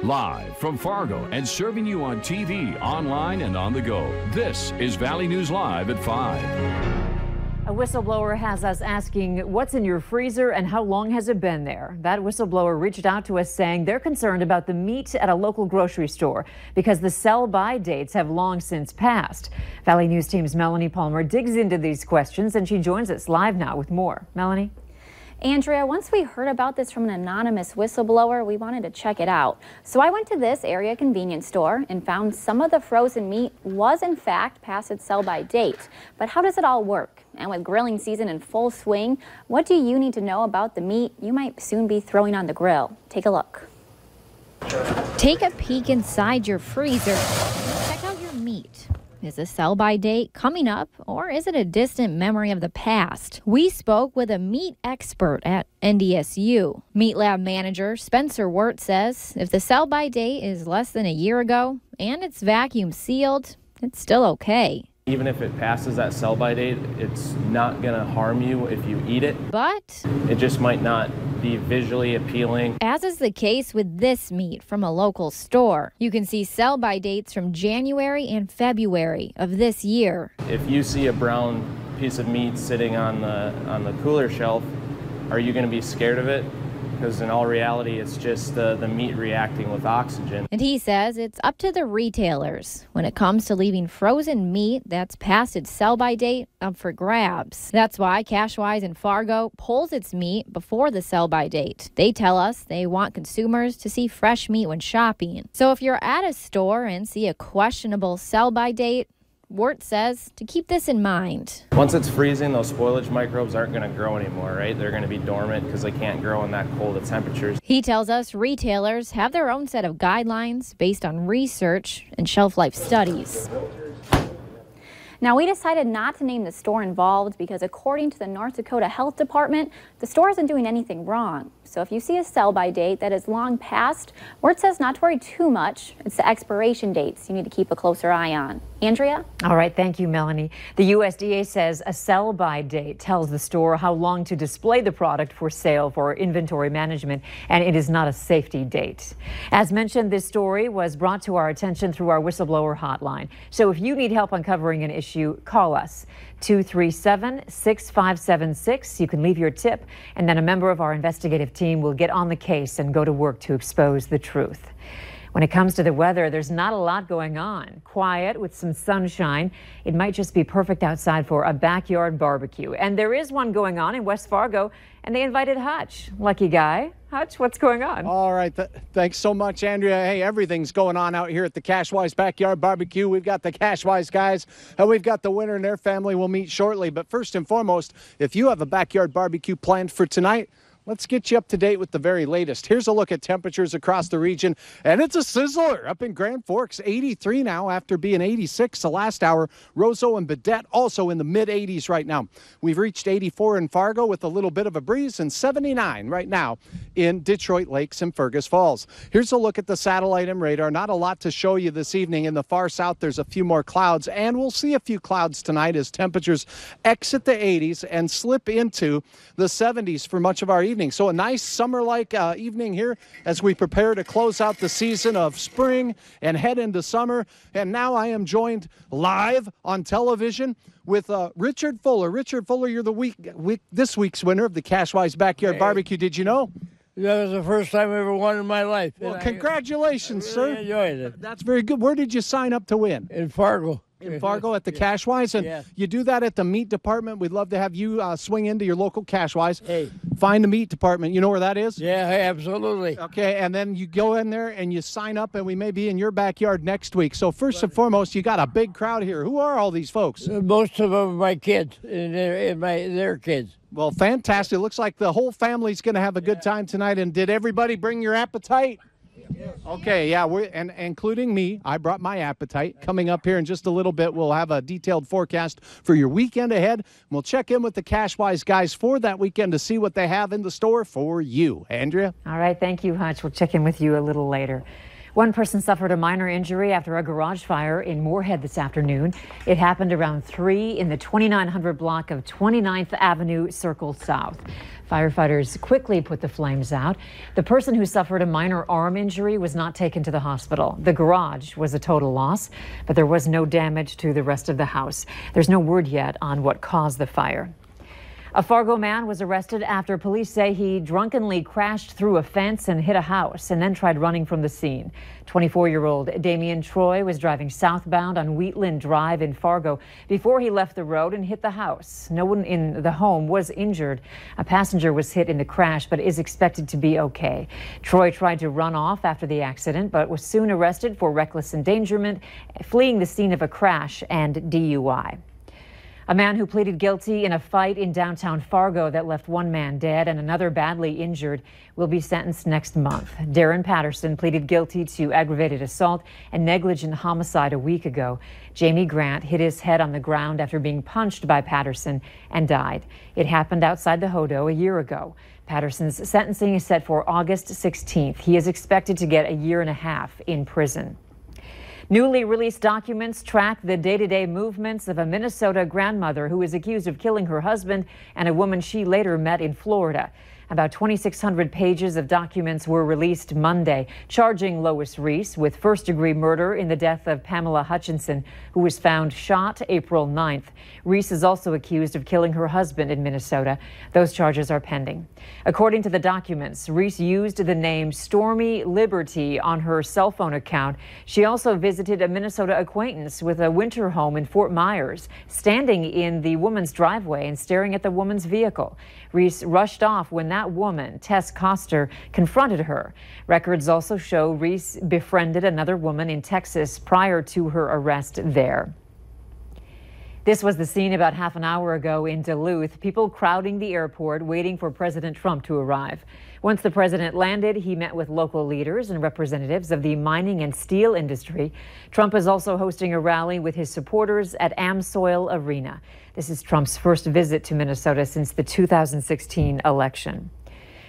Live from Fargo and serving you on TV, online, and on the go. This is Valley News Live at 5. A whistleblower has us asking what's in your freezer and how long has it been there. That whistleblower reached out to us saying they're concerned about the meat at a local grocery store because the sell-by dates have long since passed. Valley News Team's Melanie Palmer digs into these questions and she joins us live now with more. Melanie? Andrea, once we heard about this from an anonymous whistleblower, we wanted to check it out. So I went to this area convenience store and found some of the frozen meat was in fact past its sell-by date. But how does it all work? And with grilling season in full swing, what do you need to know about the meat you might soon be throwing on the grill? Take a look. Take a peek inside your freezer and check out your meat. Is a sell-by date coming up, or is it a distant memory of the past? We spoke with a meat expert at NDSU. Meat Lab manager Spencer Wirt says if the sell-by date is less than a year ago and it's vacuum sealed, it's still okay. Even if it passes that sell-by date, it's not going to harm you if you eat it. But it just might not be visually appealing. As is the case with this meat from a local store. You can see sell-by dates from January and February of this year. If you see a brown piece of meat sitting on the cooler shelf, are you going to be scared of it? Because in all reality, it's just the meat reacting with oxygen. And he says it's up to the retailers when it comes to leaving frozen meat that's past its sell-by date up for grabs. That's why Cashwise in Fargo pulls its meat before the sell-by date. They tell us they want consumers to see fresh meat when shopping. So if you're at a store and see a questionable sell-by date, Wirt says to keep this in mind. Once it's freezing, those spoilage microbes aren't going to grow anymore, right? They're going to be dormant because they can't grow in that cold of temperatures. He tells us retailers have their own set of guidelines based on research and shelf life studies. Now, we decided not to name the store involved because according to the North Dakota Health Department, the store isn't doing anything wrong. So if you see a sell-by date that is long past, Wirt says not to worry too much. It's the expiration dates you need to keep a closer eye on. Andrea? All right, thank you, Melanie. The USDA says a sell-by date tells the store how long to display the product for sale for inventory management, and it is not a safety date. As mentioned, this story was brought to our attention through our whistleblower hotline. So if you need help uncovering an issue, call us. 237-6576. You can leave your tip, and then a member of our investigative team will get on the case and go to work to expose the truth. When it comes to the weather, there's not a lot going on. Quiet with some sunshine. It might just be perfect outside for a backyard barbecue. And there is one going on in West Fargo, and they invited Hutch. Lucky guy. Hutch, what's going on? All right. Thanks so much, Andrea. Hey, everything's going on out here at the Cashwise Backyard Barbecue. We've got the Cashwise guys, and we've got the winner and their family. We'll meet shortly. But first and foremost, if you have a backyard barbecue planned for tonight, let's get you up to date with the very latest. Here's a look at temperatures across the region, and it's a sizzler up in Grand Forks, 83 now after being 86 the last hour. Roseau and Baudette also in the mid-80s right now. We've reached 84 in Fargo with a little bit of a breeze, and 79 right now in Detroit Lakes and Fergus Falls. Here's a look at the satellite and radar. Not a lot to show you this evening. In the far south, there's a few more clouds, and we'll see a few clouds tonight as temperatures exit the 80s and slip into the 70s for much of our evening. So a nice summer-like evening here as we prepare to close out the season of spring and head into summer. And now I am joined live on television with Richard Fuller. Richard Fuller, you're this week's winner of the Cashwise Backyard Barbecue. Did you know? That was the first time I ever won in my life. Well, congratulations, I really sir. enjoyed it. That's very good. Where did you sign up to win? In Fargo. In Fargo at the Cashwise, and you do that at the meat department. We'd love to have you swing into your local Cashwise. Hey. Find the meat department. You know where that is? Yeah, absolutely. Okay, and then you go in there and you sign up, and we may be in your backyard next week. So first and foremost, you got a big crowd here. Who are all these folks? Most of them are my kids and their kids. Well, fantastic. Looks like the whole family's going to have a good time tonight. And did everybody bring your appetite? Okay, yeah, and including me. I brought my appetite. Coming up here in just a little bit, we'll have a detailed forecast for your weekend ahead. We'll check in with the Cashwise guys for that weekend to see what they have in the store for you. Andrea? All right, thank you, Hutch. We'll check in with you a little later. One person suffered a minor injury after a garage fire in Moorhead this afternoon. It happened around 3 in the 2900 block of 29th Avenue Circle South. Firefighters quickly put the flames out. The person who suffered a minor arm injury was not taken to the hospital. The garage was a total loss, but there was no damage to the rest of the house. There's no word yet on what caused the fire. A Fargo man was arrested after police say he drunkenly crashed through a fence and hit a house and then tried running from the scene. 24-year-old Damian Troy was driving southbound on Wheatland Drive in Fargo before he left the road and hit the house. No one in the home was injured. A passenger was hit in the crash but is expected to be okay. Troy tried to run off after the accident but was soon arrested for reckless endangerment, fleeing the scene of a crash, and DUI. A man who pleaded guilty in a fight in downtown Fargo that left one man dead and another badly injured will be sentenced next month. Darren Patterson pleaded guilty to aggravated assault and negligent homicide a week ago. Jamie Grant hit his head on the ground after being punched by Patterson and died. It happened outside the Hodo a year ago. Patterson's sentencing is set for August 16th. He is expected to get a year and a half in prison. Newly released documents track the day-to-day movements of a Minnesota grandmother who is accused of killing her husband and a woman she later met in Florida. About 2,600 pages of documents were released Monday, charging Lois Reese with first-degree murder in the death of Pamela Hutchinson, who was found shot April 9th. Reese is also accused of killing her husband in Minnesota. Those charges are pending. According to the documents, Reese used the name Stormy Liberty on her cell phone account. She also visited a Minnesota acquaintance with a winter home in Fort Myers, standing in the woman's driveway and staring at the woman's vehicle. Reese rushed off when that woman, Tess Coster, confronted her. Records also show Reese befriended another woman in Texas prior to her arrest there. This was the scene about half an hour ago in Duluth, people crowding the airport waiting for President Trump to arrive. Once the president landed, he met with local leaders and representatives of the mining and steel industry. Trump is also hosting a rally with his supporters at Amsoil Arena. This is Trump's first visit to Minnesota since the 2016 election.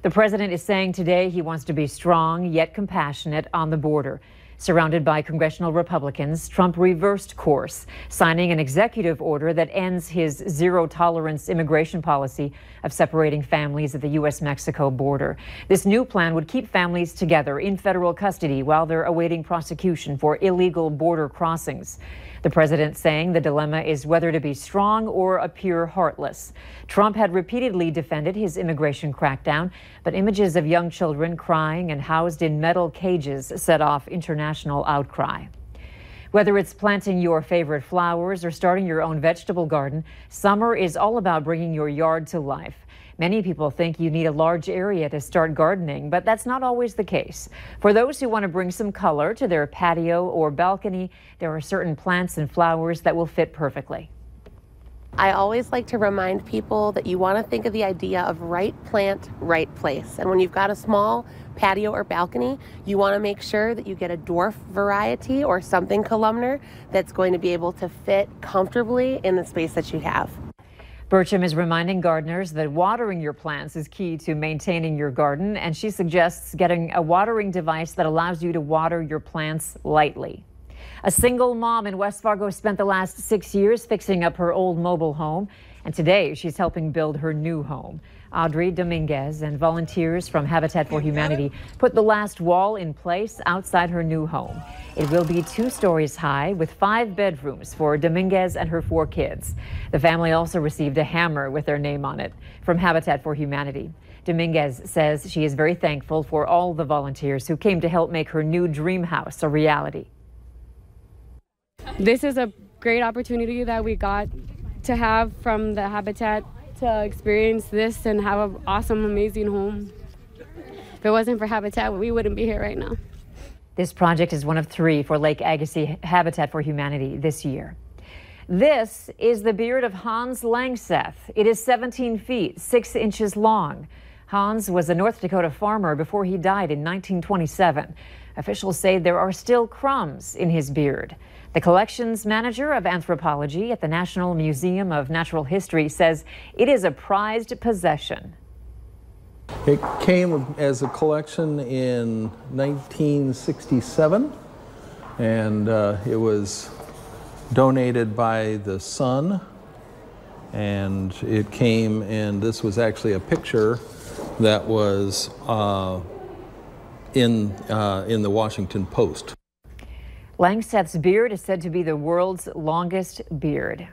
The president is saying today he wants to be strong yet compassionate on the border. Surrounded by congressional Republicans, Trump reversed course, signing an executive order that ends his zero-tolerance immigration policy of separating families at the U.S.-Mexico border. This new plan would keep families together in federal custody while they're awaiting prosecution for illegal border crossings. The president saying the dilemma is whether to be strong or appear heartless. Trump had repeatedly defended his immigration crackdown, but images of young children crying and housed in metal cages set off international outcry. Whether it's planting your favorite flowers or starting your own vegetable garden, summer is all about bringing your yard to life. Many people think you need a large area to start gardening, but that's not always the case. For those who want to bring some color to their patio or balcony, there are certain plants and flowers that will fit perfectly. I always like to remind people that you want to think of the idea of right plant, right place. And when you've got a small patio or balcony, you want to make sure that you get a dwarf variety or something columnar that's going to be able to fit comfortably in the space that you have. Burcham is reminding gardeners that watering your plants is key to maintaining your garden, and she suggests getting a watering device that allows you to water your plants lightly. A single mom in West Fargo spent the last 6 years fixing up her old mobile home, and today she's helping build her new home. Audrey Dominguez and volunteers from Habitat for Humanity put the last wall in place outside her new home. It will be 2 stories high with 5 bedrooms for Dominguez and her 4 kids. The family also received a hammer with their name on it from Habitat for Humanity. Dominguez says she is very thankful for all the volunteers who came to help make her new dream house a reality. This is a great opportunity that we got to have from the Habitat to experience this and have an awesome, amazing home. If it wasn't for Habitat, we wouldn't be here right now. This project is one of 3 for Lake Agassiz Habitat for Humanity this year. This is the beard of Hans Langseth. It is 17 feet, 6 inches long. Hans was a North Dakota farmer before he died in 1927. Officials say there are still crumbs in his beard. The collections manager of anthropology at the National Museum of Natural History says it is a prized possession. It came as a collection in 1967, and it was donated by the Sun, and it came, and this was actually a picture that was in the Washington Post. Langseth's beard is said to be the world's longest beard.